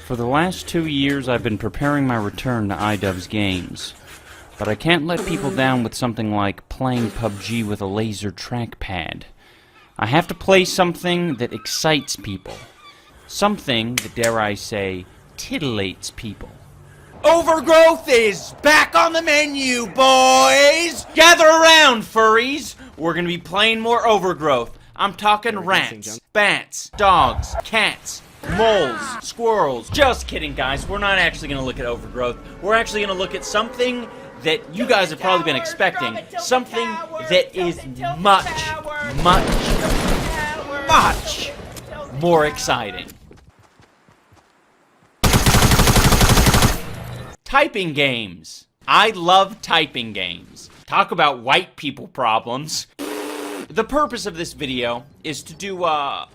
For the last 2 years, I've been preparing my return to iDubbbz games. But I can't let people down with something like playing PUBG with a laser trackpad. I have to play something that excites people. Something that, dare I say, titillates people. Overgrowth is back on the menu, boys! Gather around, furries! We're gonna be playing more Overgrowth. I'm talking rats, bats, dogs, cats, moles, squirrels. Just kidding, guys. We're not actually gonna look at Overgrowth. We're actually gonna look at something that you guys have probably been expecting. Something that is much more exciting. Typing games. I love typing games. Talk about white people problems. The purpose of this video is to do a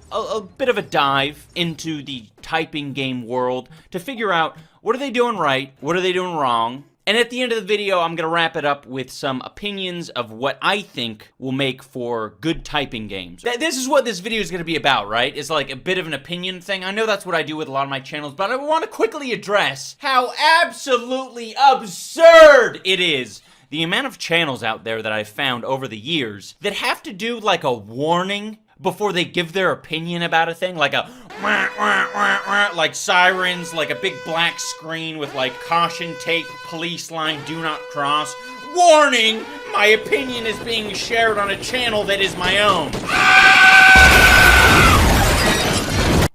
bit of a dive into the typing game world to figure out what are they doing right, what are they doing wrong, and at the end of the video I'm going to wrap it up with some opinions of what I think will make for good typing games. This is what this video is going to be about, right? It's like a bit of an opinion thing. I know that's what I do with a lot of my channels, but I want to quickly address how absolutely absurd it is. The amount of channels out there that I've found over the years that have to do like a warning before they give their opinion about a thing, like a like sirens, like a big black screen with like caution tape, police line, do not cross, warning, my opinion is being shared on a channel that is my own.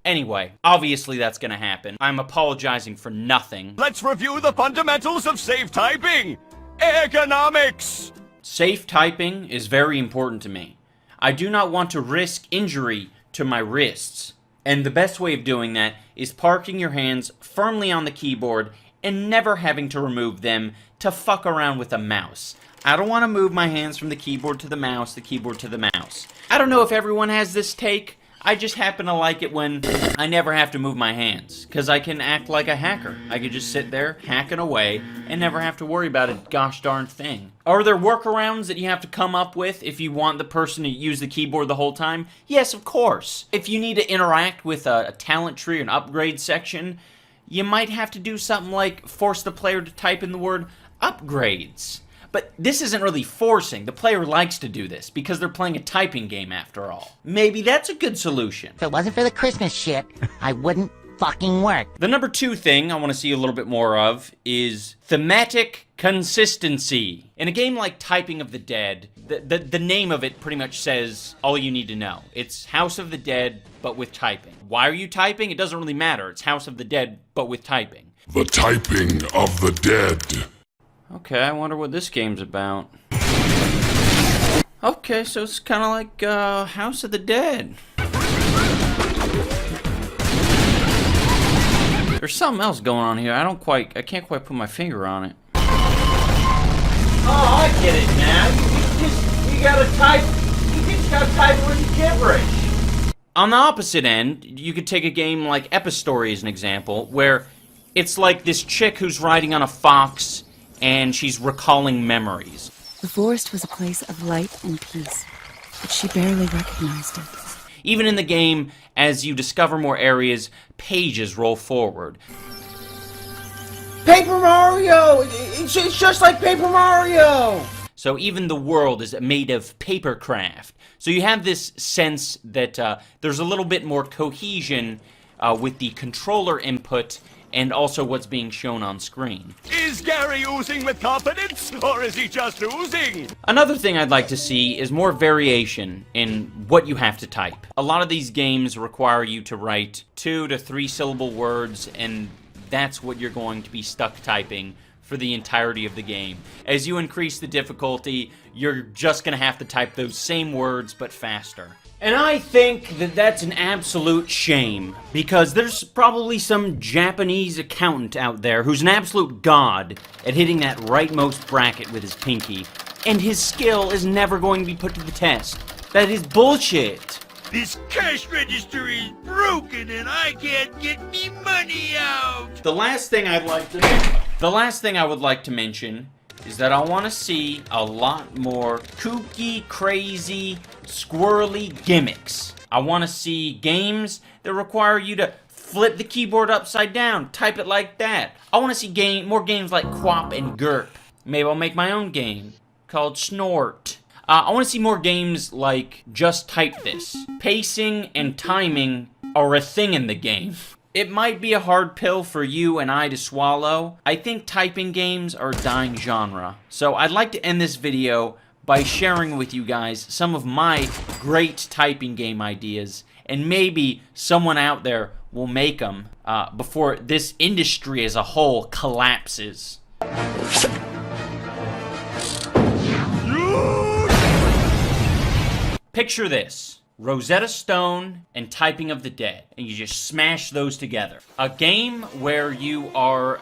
Anyway, obviously that's gonna happen. I'm apologizing for nothing. Let's review the fundamentals of safe typing. Economics! Safe typing is very important to me. I do not want to risk injury to my wrists. And the best way of doing that is parking your hands firmly on the keyboard and never having to remove them to fuck around with a mouse. I don't want to move my hands from the keyboard to the mouse, the keyboard to the mouse. I don't know if everyone has this take. I just happen to like it when I never have to move my hands, because I can act like a hacker. I could just sit there, hacking away, and never have to worry about a gosh darn thing. Are there workarounds that you have to come up with if you want the person to use the keyboard the whole time? Yes, of course. If you need to interact with a talent tree or an upgrade section, you might have to do something like force the player to type in the word upgrades. But this isn't really forcing. The player likes to do this because they're playing a typing game after all. Maybe that's a good solution. If it wasn't for the Christmas shit, I wouldn't fucking work. The number 2 thing I want to see a little bit more of is thematic consistency. In a game like Typing of the Dead, the name of it pretty much says all you need to know. It's House of the Dead, but with typing. Why are you typing? It doesn't really matter. It's House of the Dead, but with typing. The Typing of the Dead. Okay, I wonder what this game's about. Okay, so it's kind of like House of the Dead. There's something else going on here. I can't quite put my finger on it. Oh, I get it now. You gotta type. You just gotta type with gibberish. On the opposite end, you could take a game like Epistory as an example, where it's like this chick who's riding on a fox and she's recalling memories. The forest was a place of light and peace, but she barely recognized it. Even in the game, as you discover more areas, pages roll forward. Paper Mario! It's just like Paper Mario! So even the world is made of papercraft. So you have this sense that there's a little bit more cohesion with the controller input and also what's being shown on screen. Is Gary oozing with confidence, or is he just oozing? Another thing I'd like to see is more variation in what you have to type. A lot of these games require you to write 2 to 3 syllable words, and that's what you're going to be stuck typing for the entirety of the game. As you increase the difficulty, you're just gonna have to type those same words, but faster. And I think that that's an absolute shame, because there's probably some Japanese accountant out there who's an absolute god at hitting that rightmost bracket with his pinky, and his skill is never going to be put to the test. That is bullshit. This cash register is broken and I can't get me money out! The last thing I would like to mention is that I want to see a lot more kooky, crazy, squirrely gimmicks. I want to see games that require you to Flip the keyboard upside down. Type it like that. I want to see more games like Quap and Gerp. Maybe I'll make my own game called Snort. I want to see more games like Just Type This. Pacing and timing are a thing in the game. It might be a hard pill for you and I to swallow. I think typing games are a dying genre. So I'd like to end this video by sharing with you guys some of my great typing game ideas, and maybe someone out there will make them before this industry as a whole collapses. Picture this. Rosetta Stone and Typing of the Dead, and you just smash those together. A game where you are,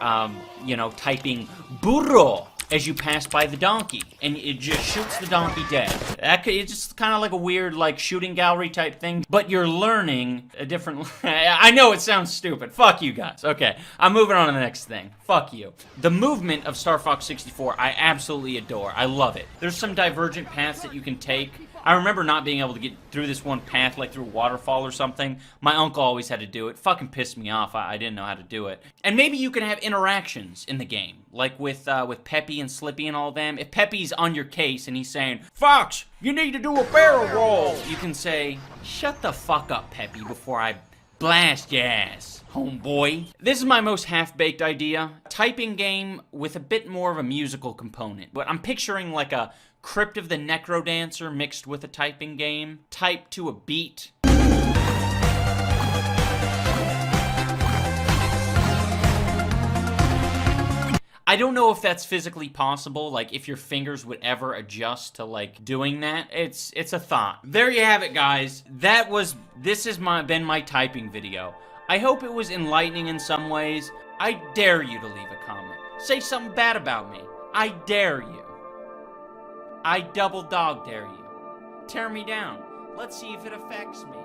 typing burro as you pass by the donkey, and it just shoots the donkey dead. It's just kind of like a weird, like, shooting gallery type thing, but you're learning a different... I know it sounds stupid. Fuck you guys. Okay, I'm moving on to the next thing. Fuck you. The movement of Star Fox 64, I absolutely adore. I love it. There's some divergent paths that you can take. I remember not being able to get through this one path, like through a waterfall or something. My uncle always had to do it. Fucking pissed me off. I didn't know how to do it. And maybe you can have interactions in the game, like with Peppy and Slippy and all them. If Peppy's on your case and he's saying, "Fox, you need to do a barrel roll," you can say, "Shut the fuck up, Peppy, before I blast your ass, homeboy." This is my most half-baked idea. Typing game with a bit more of a musical component. But I'm picturing like a Crypt of the Necrodancer mixed with a typing game. Type to a beat. I don't know if that's physically possible, like if your fingers would ever adjust to like doing that. It's a thought. There you have it, guys. This has been my typing video. I hope it was enlightening in some ways. I dare you to leave a comment. Say something bad about me. I dare you. I double dog dare you. Tear me down. Let's see if it affects me.